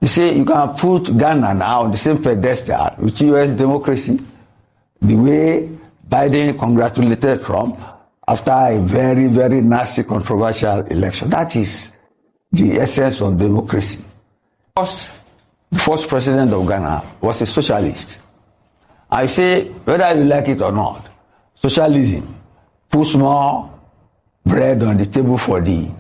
see, you can put Ghana now on the same pedestal with US democracy, the way Biden congratulated Trump after a very, very nasty, controversial election. That is the essence of democracy. The first president of Ghana was a socialist. I say, whether you like it or not, socialism puts more bread on the table for the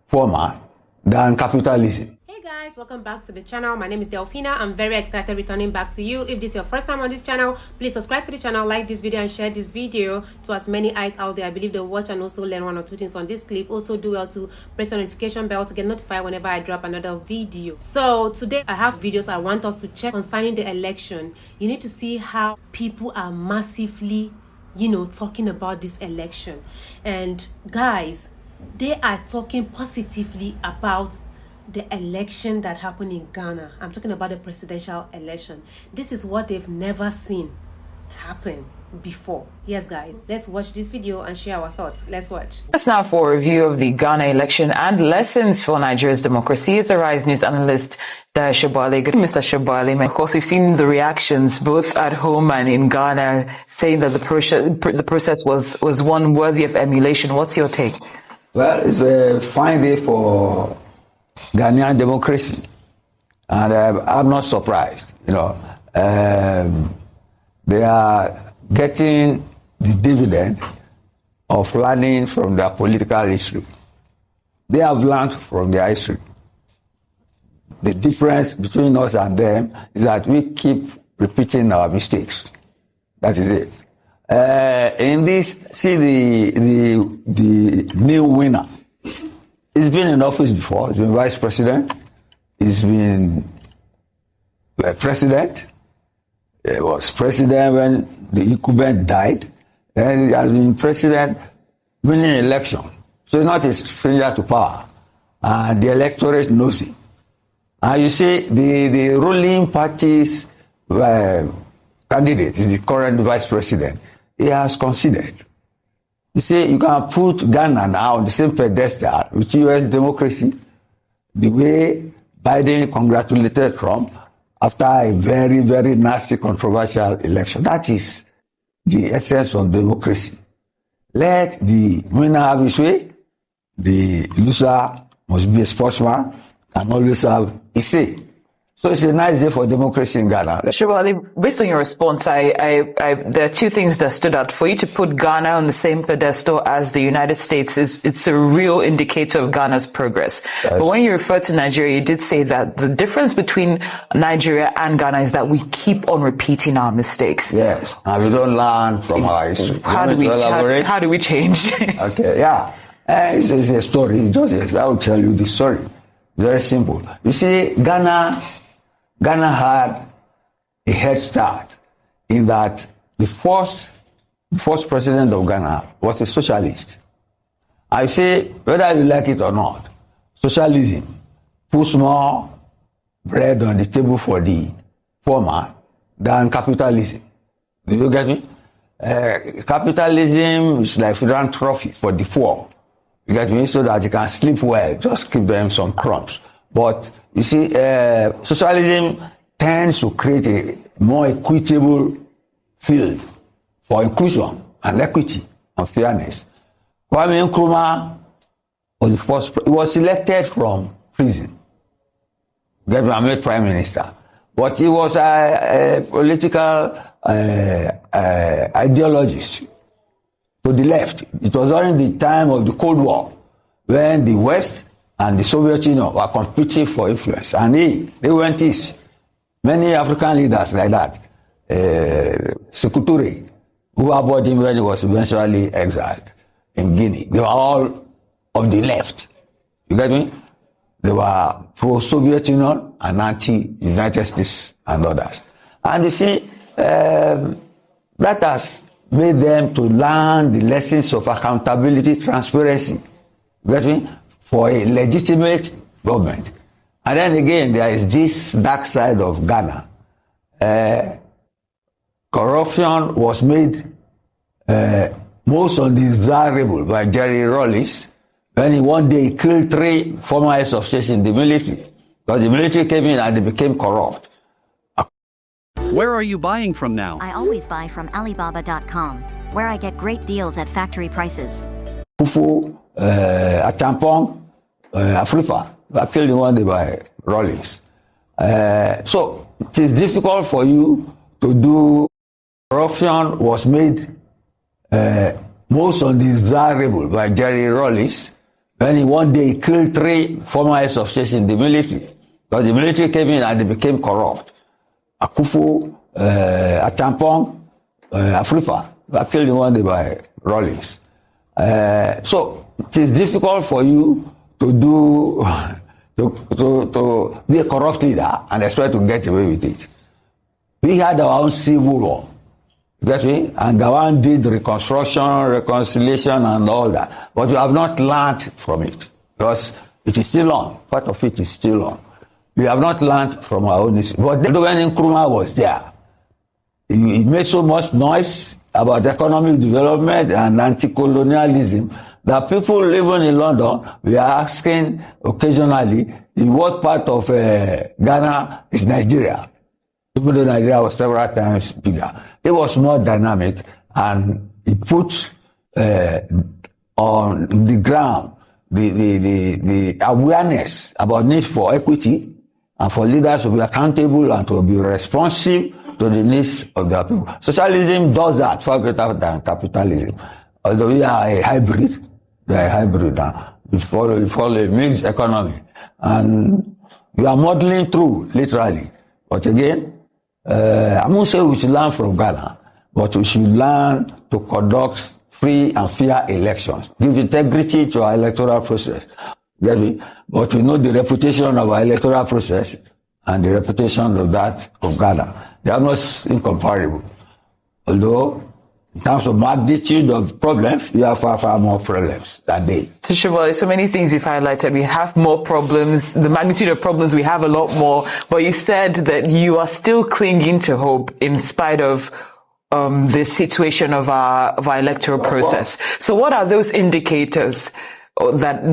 poor man than capitalism. Hey guys, welcome back to the channel. My name is Delphina. I'm very excited returning back to you. If this is your first time on this channel, please subscribe to the channel, like this video, and share this video to as many eyes out there. I believe they'll watch and also learn one or two things on this clip. Also do well to press the notification bell to get notified whenever I drop another video. So today I have videos I want us to check concerning the election. You need to see how people are massively, talking about this election. And guys, they are talking positively about the election that happened in Ghana. I'm talking about the presidential election. This is what they've never seen happen before. Yes guys, let's watch this video and share our thoughts. Let's watch. That's now for a review of the Ghana election and lessons for Nigeria's democracy. It's Arise News analyst Shobale. Good, Mr. Shobale. Of course, we've seen the reactions both at home and in Ghana saying that the process was one worthy of emulation. What's your take? Well, it's a fine day for Ghanaian democracy, and I'm not surprised. They are getting the dividend of learning from their political history. They have learned from their history. The difference between us and them is that we keep repeating our mistakes. That is it. In this, see the new winner. He's been in office before. He's been vice president. He's been president. He was president when the incumbent died. And he has been president winning election. So he's not a stranger to power. And the electorate knows it. And you see, the ruling party's candidate is the current vice president. He has conceded. You see, you can put Ghana now on the same pedestal with US democracy, the way Biden congratulated Trump after a very, very nasty, controversial election. That is the essence of democracy. Let the winner have his way. The loser must be a sportsman and always have his say. So it's a nice day for democracy in Ghana. Shobale, based on your response, there are two things that stood out. For you to put Ghana on the same pedestal as the United States, it's a real indicator of Ghana's progress. Yes. But when you refer to Nigeria, you did say that the difference between Nigeria and Ghana is that we keep on repeating our mistakes. Yes, and we don't learn from our history. How do we change? Okay, yeah. It's a story. I will tell you the story. Very simple. You see, Ghana had a head start in that the first president of Ghana was a socialist. I say, whether you like it or not, socialism puts more bread on the table for the poor man than capitalism. Do you get me? Capitalism is like philanthropy for the poor. You get me? So that you can sleep well, just give them some crumbs. But you see, socialism tends to create a more equitable field for inclusion and equity and fairness. Kwame Nkrumah was the first. He was elected from prison. Get me? Made prime minister. But he was a political ideologist to the left. It was during the time of the Cold War when the West and the Soviet Union were competing for influence. And they went east. Many African leaders like that, Sekou, who abhorred him when he was eventually exiled in Guinea, they were all of the left. You get me? They were pro-Soviet Union and anti-United States and others. And you see, that has made them to learn the lessons of accountability, transparency, you get me, for a legitimate government. And then again, there is this dark side of Ghana. Corruption was made most undesirable by Jerry Rawlings when he one day killed 3 former heads of state in the military. Because the military came in and they became corrupt. Where are you buying from now? I always buy from Alibaba.com, where I get great deals at factory prices. Fufu, Atampong, Afrifa, actually the one they buy Rollins. So it is difficult for you to do. Corruption was made most undesirable by Jerry Rollins when he one day killed 3 former heads of state in the military. Because the military came in and they became corrupt. Akufu, Atampong, Afrifa, actually the one they buy Rollins. So it is difficult for you to do to be a corrupt leader and expect to get away with it. We had our own civil war, get me? And Gawan did reconstruction, reconciliation, and all that, but we have not learned from it because it is still on. Part of it is still on. We have not learned from our own history. But when Nkrumah was there, he made so much noise about economic development and anti-colonialism that people living in London were asking occasionally in what part of Ghana is Nigeria. Even though Nigeria was several times bigger. It was more dynamic and it put on the ground the awareness about need for equity and for leaders to be accountable and to be responsive to the needs of their people. Socialism does that far better than capitalism. Although we are a hybrid, now. We follow a mixed economy. And we are modeling through, literally. But again, I won't say we should learn from Ghana, but we should learn to conduct free and fair elections. Give integrity to our electoral process. Get me? But we know the reputation of our electoral process and the reputation of that of Ghana. They are not incomparable. Although, in terms of magnitude of problems, we have far, far more problems than they. Shivali, so many things you've highlighted. We have more problems. The magnitude of problems, we have a lot more. But you said that you are still clinging to hope in spite of the situation of our electoral process. So what are those indicators that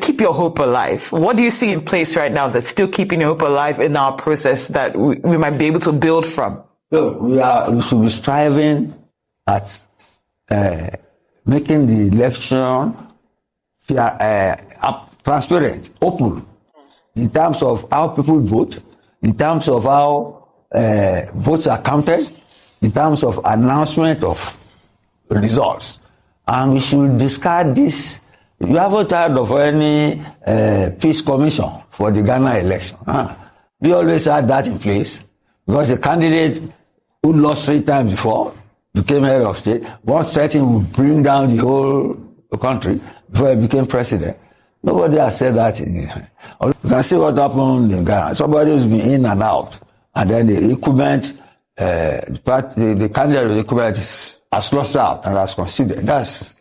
keep your hope alive? What do you see in place right now that's still keeping your hope alive in our process that we might be able to build from? So we should be striving at making the election fair, transparent, open, in terms of how people vote, in terms of how votes are counted, in terms of announcement of results. And we should discard this. You haven't heard of any peace commission for the Ghana election. We always had that in place because a candidate who lost 3 times before became head of state, once threatened would bring down the whole country before he became president. Nobody has said that. You can see what happened in Ghana. Somebody who's been in and out, and then the incumbent, the candidate of the incumbent is lost out and has considered. That's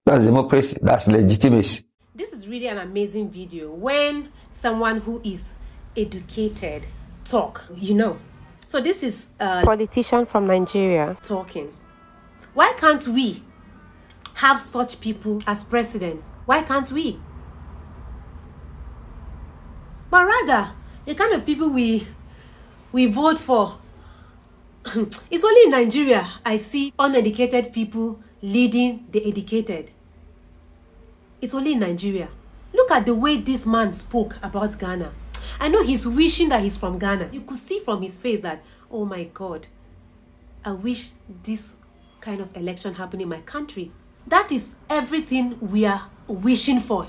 democracy. That's legitimacy. This is really an amazing video when someone who is educated talk, So this is a politician from Nigeria talking. Why can't we have such people as presidents? Why can't we? But rather, the kind of people we vote for, it's only in Nigeria I see uneducated people leading the educated. It's only in Nigeria. Look at the way this man spoke about Ghana. I know he's wishing that he's from Ghana. You could see from his face that, oh my God, I wish this kind of election happened in my country. That is everything we are wishing for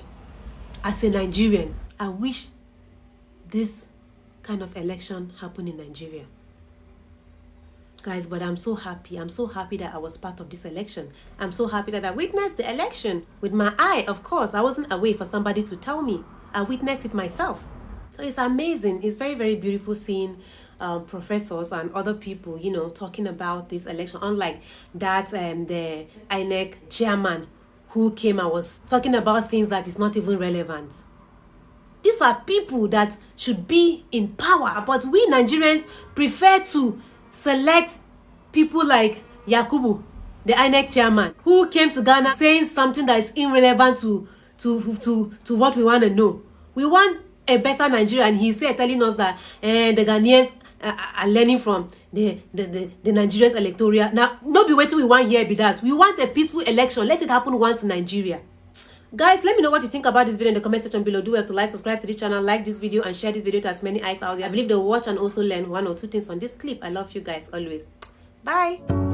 as a Nigerian. I wish this kind of election happened in Nigeria. Guys, but I'm so happy. I'm so happy that I was part of this election. I'm so happy that I witnessed the election with my eye, of course. I wasn't away for somebody to tell me. I witnessed it myself. So it's amazing. It's very, very beautiful seeing professors and other people, talking about this election. Unlike that, the INEC chairman who came and was talking about things that is not even relevant. These are people that should be in power, but we Nigerians prefer to select people like Yakubu, the INEC chairman, who came to Ghana saying something that is irrelevant to what we want to know. We want a better Nigeria, and he's here telling us that the Ghanaians are learning from the Nigerians electoral. Now, not be waiting we want here be that. We want a peaceful election. Let it happen once in Nigeria. Guys, let me know what you think about this video in the comment section below. Do well to like, subscribe to this channel, like this video, and share this video to as many eyes out there. I believe they'll watch and also learn one or two things on this clip. I love you guys always. Bye.